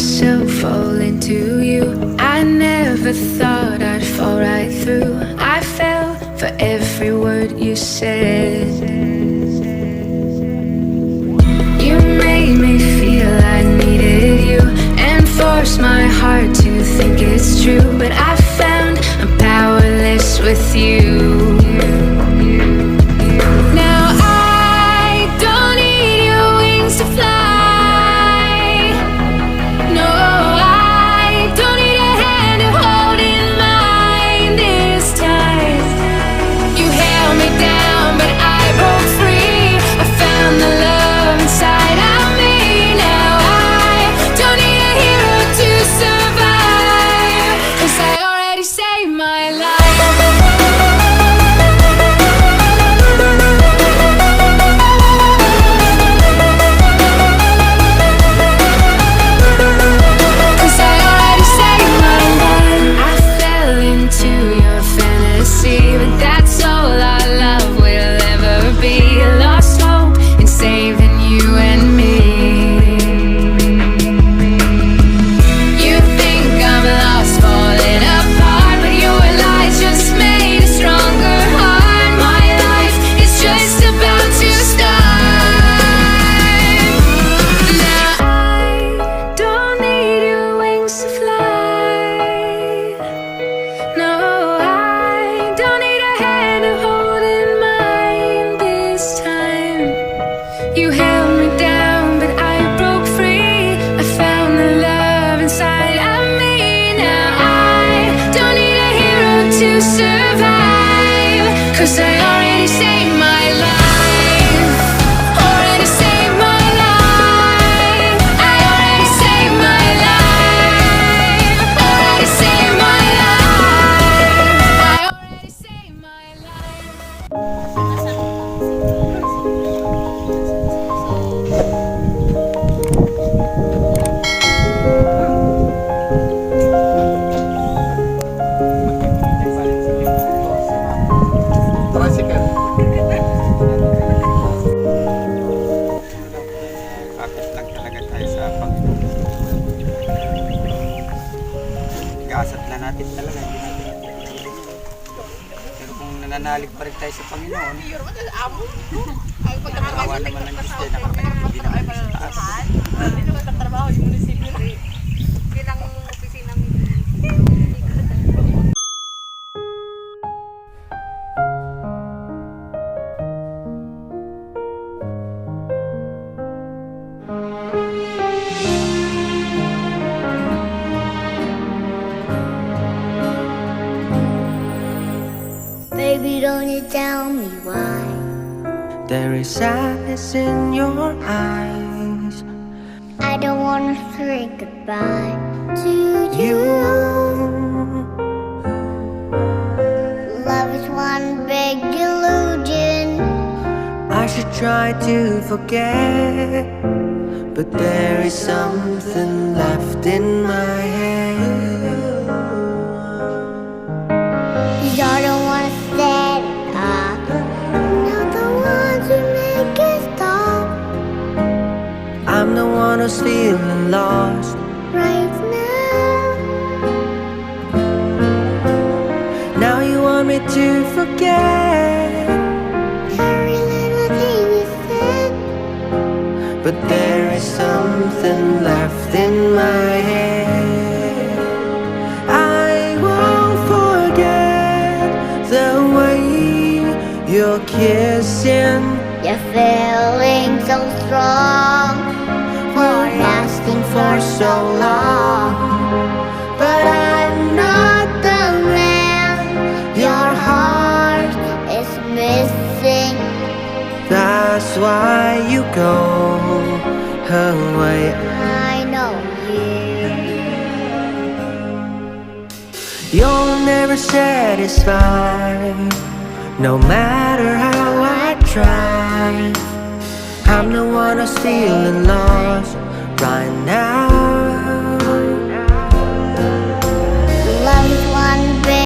myself fall into you. I never thought I'd fall right through. I fell for every word you said. You made me feel I needed you and forced my heart to think it's true. But I found I'm powerless with you. Now I don't need your wings to fly. No, I don't need a hand to hold in mine this time. You held me down, but I broke free. I found the love inside of me. Now I don't need a hero to survive, 'cause I already saved my life. You held me down, but I broke free. I found the love inside of me. Now I don't need a hero to survive, 'cause I already saved my life. Already saved my life. I already saved my life. Already saved my life. I already saved my life. Gasat na natin talaga, hindi natin pinili. Pero kung nananalig pa rin tayo sa Panginoon, awa naman ng Diyos tayo, nakakalimutin naman sa taas. Hindi nagtatrabaho yung munisipyo bilang opisinang Baby, don't you tell me why. There is sadness in your eyes. I don't wanna say goodbye to you. Love is one big delusion. I should try to forget, but there is something left in my head. You're the one set it up. You're the one to make it stop. I'm the one who's feeling lost Right now. Now you want me to forget, Every little thing you said. but there is something left in my head. I won't forget the way you're kissing. You're feeling so strong, We're lasting for so long, but I'm not the man your heart is missing. that's why you go away. I know you. You're never satisfied, no matter how I try. I'm the one who's feeling lost right now.